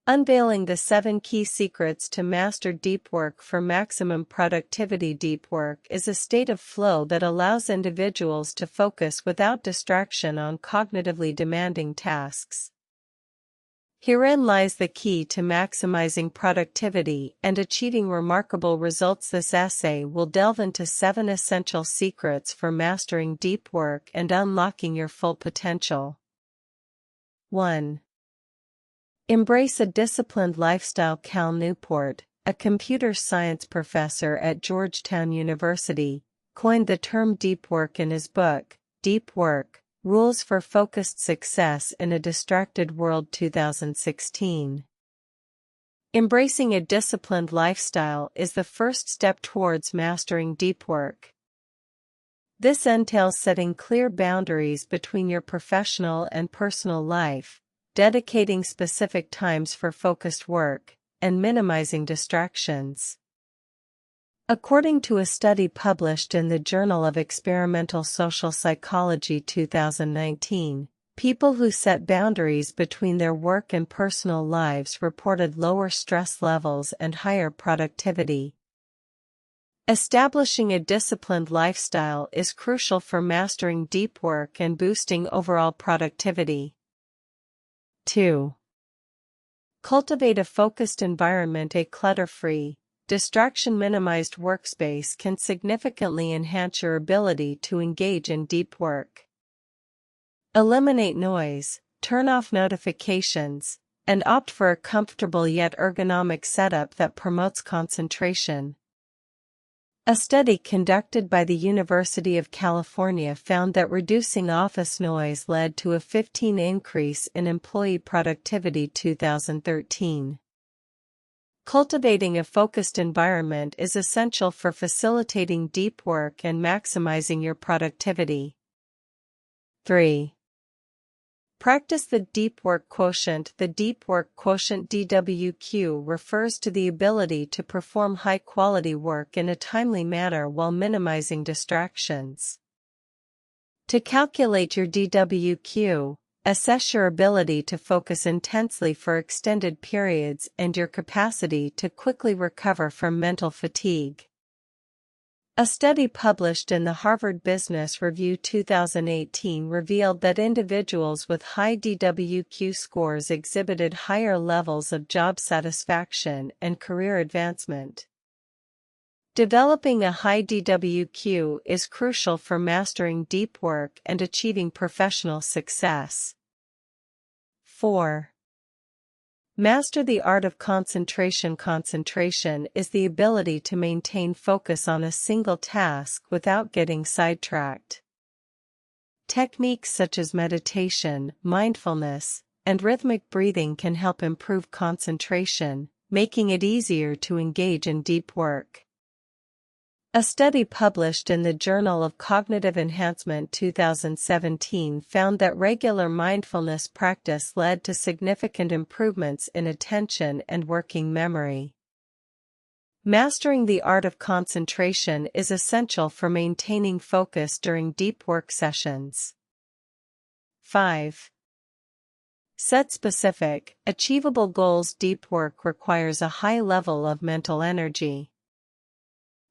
Unveiling the 7 Key Secrets to Master Deep Work for Maximum Productivity. Deep work is a state of flow that allows individuals to focus without distraction on cognitively demanding tasks. Herein lies the key to maximizing productivity and achieving remarkable results. This essay will delve into 7 essential secrets for mastering deep work and unlocking your full potential. 1. Embrace a disciplined lifestyle. Cal Newport, a computer science professor at Georgetown University, coined the term deep work in his book, Deep Work: Rules for Focused Success in a Distracted World, 2016. Embracing a disciplined lifestyle is the first step towards mastering deep work. This entails setting clear boundaries between your professional and personal life, dedicating specific times for focused work, and minimizing distractions. According to a study published in the Journal of Experimental Social Psychology 2019, people who set boundaries between their work and personal lives reported lower stress levels and higher productivity. Establishing a disciplined lifestyle is crucial for mastering deep work and boosting overall productivity. 2. Cultivate a focused environment. A clutter-free, distraction-minimized workspace can significantly enhance your ability to engage in deep work. Eliminate noise, turn off notifications, and opt for a comfortable yet ergonomic setup that promotes concentration. A study conducted by the University of California found that reducing office noise led to a 15% increase in employee productivity. 2013. Cultivating a focused environment is essential for facilitating deep work and maximizing your productivity. 3. Practice the deep work quotient. The deep work quotient (DWQ) refers to the ability to perform high-quality work in a timely manner while minimizing distractions. To calculate your DWQ, assess your ability to focus intensely for extended periods and your capacity to quickly recover from mental fatigue. A study published in the Harvard Business Review 2018 revealed that individuals with high DWQ scores exhibited higher levels of job satisfaction and career advancement. Developing a high DWQ is crucial for mastering deep work and achieving professional success. 4. Master the art of concentration. Concentration is the ability to maintain focus on a single task without getting sidetracked. Techniques such as meditation, mindfulness, and rhythmic breathing can help improve concentration, making it easier to engage in deep work. A study published in the Journal of Cognitive Enhancement 2017 found that regular mindfulness practice led to significant improvements in attention and working memory. Mastering the art of concentration is essential for maintaining focus during deep work sessions. 5. Set specific, achievable goals. Deep work requires a high level of mental energy.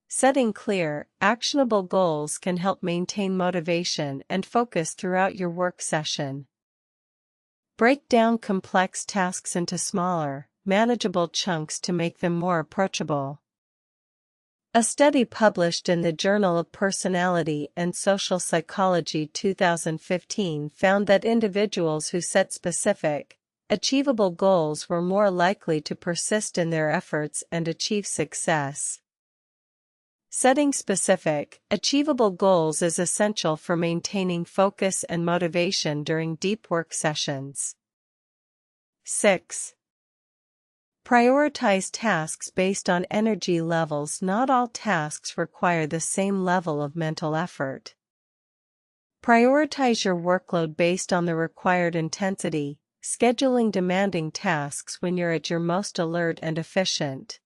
Setting clear, actionable goals can help maintain motivation and focus throughout your work session. Break down complex tasks into smaller, manageable chunks to make them more approachable. A study published in the Journal of Personality and Social Psychology 2015 found that individuals who set specific, achievable goals were more likely to persist in their efforts and achieve success. Setting specific, achievable goals is essential for maintaining focus and motivation during deep work sessions. 6. Prioritize tasks based on energy levels. Not all tasks require the same level of mental effort. Prioritize your workload based on the required intensity, scheduling demanding tasks when you're at your most alert and efficient.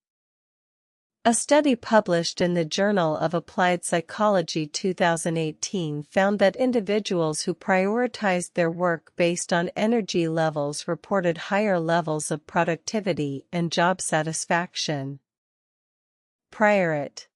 A study published in the Journal of Applied Psychology 2018 found that individuals who prioritized their work based on energy levels reported higher levels of productivity and job satisfaction. Priority.